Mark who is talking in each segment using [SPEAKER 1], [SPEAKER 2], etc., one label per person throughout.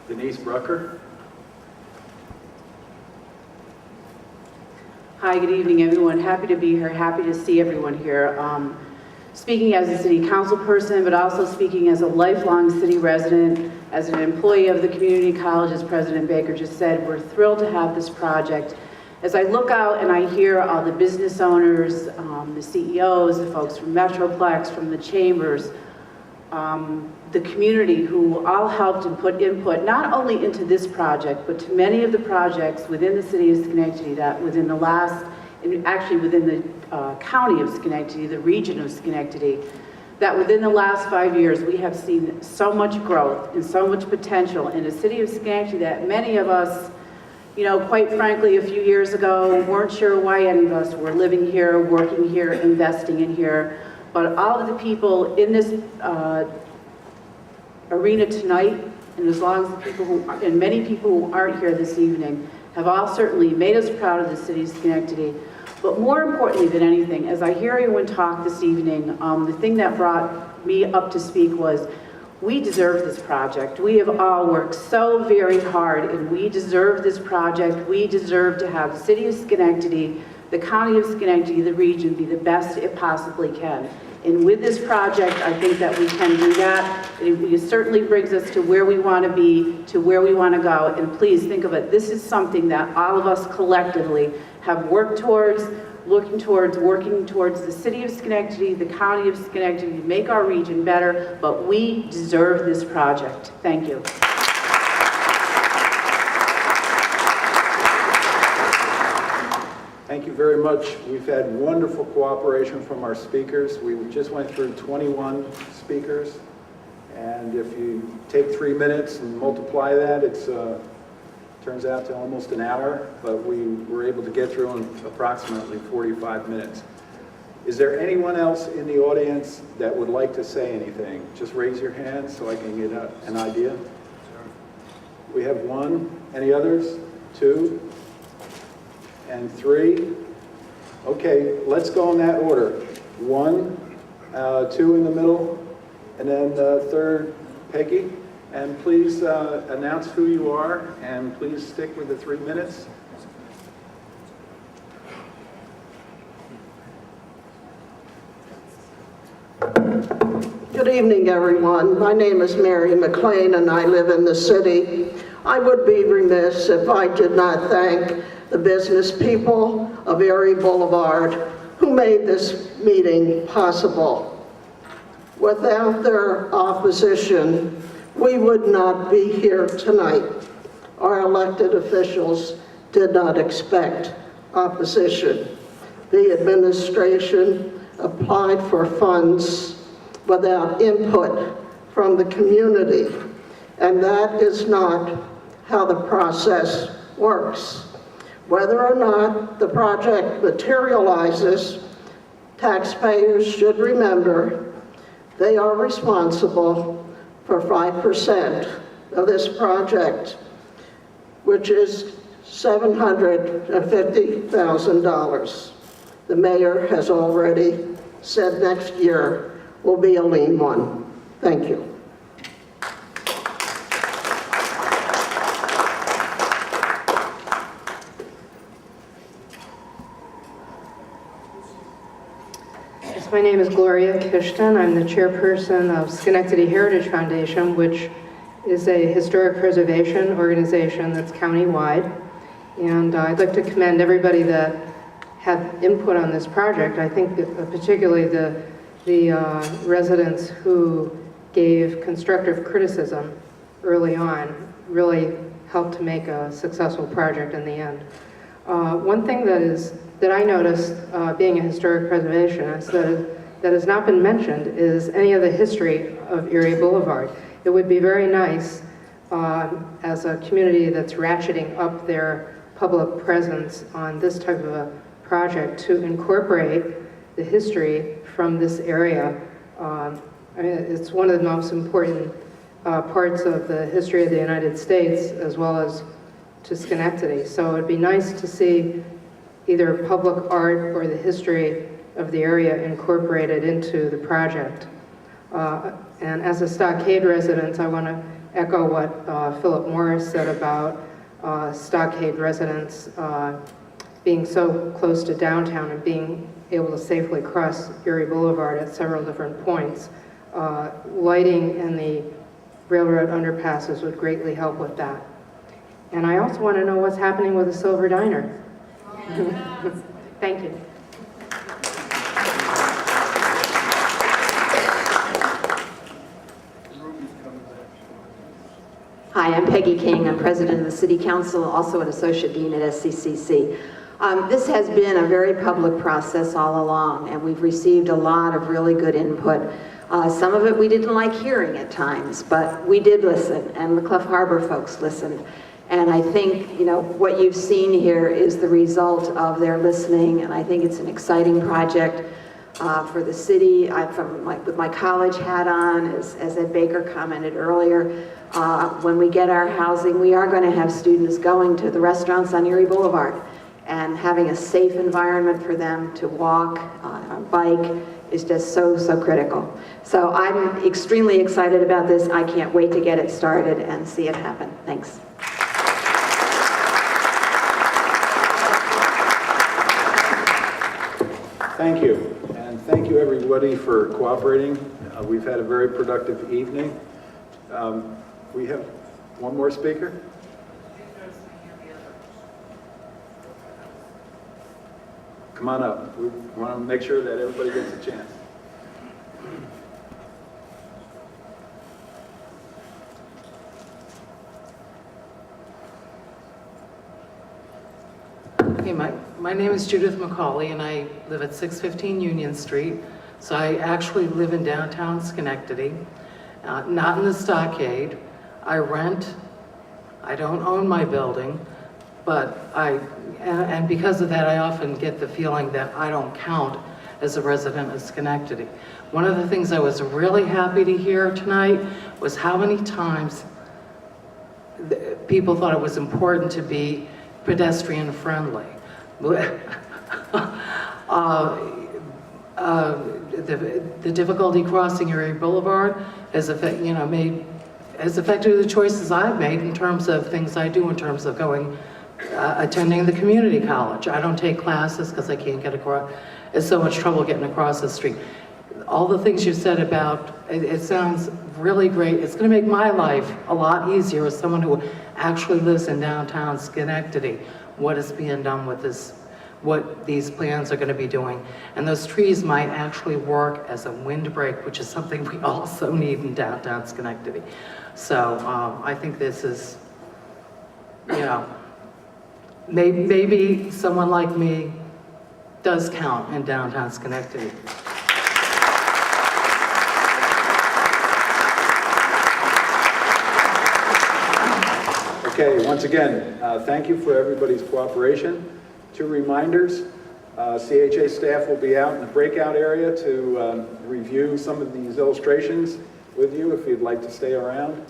[SPEAKER 1] Denise Brucker.
[SPEAKER 2] Hi, good evening, everyone. Happy to be here. Happy to see everyone here. Speaking as a city council person, but also speaking as a lifelong city resident, as an employee of the community college, as President Baker just said, we're thrilled to have this project. As I look out and I hear all the business owners, the CEOs, the folks from Metroplex, from the chambers, the community who all helped and put input not only into this project, but to many of the projects within the city of Schenectady that within the last, and actually within the county of Schenectady, the region of Schenectady, that within the last 5 years we have seen so much growth and so much potential in a city of Schenectady that many of us, you know, quite frankly, a few years ago, weren't sure why any of us were living here, working here, investing in here. But all of the people in this arena tonight, and as long as the people who, and many people who aren't here this evening, have all certainly made us proud of the city of Schenectady. But more importantly than anything, as I hear everyone talk this evening, the thing that brought me up to speak was, we deserve this project. We have all worked so very hard, and we deserve this project. We deserve to have the city of Schenectady, the county of Schenectady, the region, be the best it possibly can. And with this project, I think that we can do that. It certainly brings us to where we want to be, to where we want to go. And please think of it, this is something that all of us collectively have worked towards, working towards the city of Schenectady, the county of Schenectady, to make our region better, but we deserve this project. Thank you.
[SPEAKER 1] Thank you very much. We've had wonderful cooperation from our speakers. We just went through 21 speakers, and if you take 3 minutes and multiply that, it's turns out to almost an hour, but we were able to get through in approximately 45 minutes. Is there anyone else in the audience that would like to say anything? Just raise your hand so I can get an idea. We have one. Any others? Two? And three? Okay, let's go in that order. One, two in the middle, and then third, Peggy. And please announce who you are, and please stick with the 3 minutes.
[SPEAKER 3] Good evening, everyone. My name is Mary McLean, and I live in the city. I would be remiss if I did not thank the business people of Erie Boulevard who made this meeting possible. Without their opposition, we would not be here tonight. Our elected officials did not expect opposition. The administration applied for funds without input from the community, and that is not how the process works. Whether or not the project materializes, taxpayers should remember they are responsible for 5% of this project, which is $750,000. The mayor has already said next year will be a lean one. Thank you.
[SPEAKER 4] My name is Gloria Kishton. I'm the chairperson of Schenectady Heritage Foundation, which is a historic preservation organization that's county-wide. And I'd like to commend everybody that had input on this project. I think that, particularly the residents who gave constructive criticism early on really helped to make a successful project in the end. One thing that I noticed being a historic preservationist that has not been mentioned is any of the history of Erie Boulevard. It would be very nice as a community that's ratcheting up their public presence on this type of a project to incorporate the history from this area. I mean, it's one of the most important parts of the history of the United States as well as to Schenectady. So it'd be nice to see either public art or the history of the area incorporated into the project. And as a Stockade resident, I want to echo what Philip Morris said about Stockade residents being so close to downtown and being able to safely cross Erie Boulevard at several different points. Lighting in the railroad underpasses would greatly help with that. And I also want to know what's happening with the Silver Diner. Thank you.
[SPEAKER 5] Hi, I'm Peggy King. I'm president of the City Council, also an associate dean at SCCC. This has been a very public process all along, and we've received a lot of really good input. Some of it we didn't like hearing at times, but we did listen, and the Clough Harbor folks listened. And I think, you know, what you've seen here is the result of their listening, and I think it's an exciting project for the city. With my college hat on, as Ed Baker commented earlier, when we get our housing, we are going to have students going to the restaurants on Erie Boulevard, and having a safe environment for them to walk, bike, is just so critical. So I'm extremely excited about this. I can't wait to get it started and see it happen. Thanks.
[SPEAKER 1] Thank you, and thank you everybody for cooperating. We've had a very productive evening. We have one more speaker. Come on up. We want to make sure that everybody gets a chance.
[SPEAKER 6] Okay, my name is Judith McCauley, and I live at 615 Union Street. So I actually live in downtown Schenectady, not in the Stockade. I rent. I don't own my building, but and because of that, I often get the feeling that I don't count as a resident of Schenectady. One of the things I was really happy to hear tonight was how many times people thought it was important to be pedestrian friendly. The difficulty crossing Erie Boulevard has affected the choices I've made in terms of things I do in terms of going, attending the community college. I don't take classes because I can't get across. It's so much trouble getting across the street. All the things you said about, it sounds really great. It's going to make my life a lot easier as someone who actually lives in downtown Schenectady. What is being done with this, what these plans are going to be doing. And those trees might actually work as a windbreak, which is something we also need in downtown Schenectady. So I think this is, you know, maybe someone like me does count in downtown Schenectady.
[SPEAKER 1] Okay, once again, thank you for everybody's cooperation. 2 reminders. CHA staff will be out in the breakout area to review some of these illustrations with you if you'd like to stay around.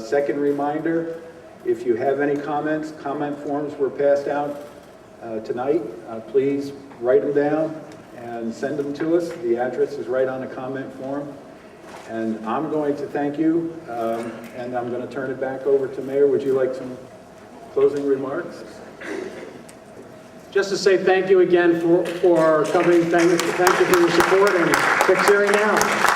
[SPEAKER 1] Second reminder, if you have any comments, comment forms were passed out tonight. Please write them down and send them to us. The address is right on the comment form. And I'm going to thank you, and I'm going to turn it back over to Mayor. Would you like some closing remarks?
[SPEAKER 7] Just to say thank you again for coming. Thank you for your support, and Fix Erie Now.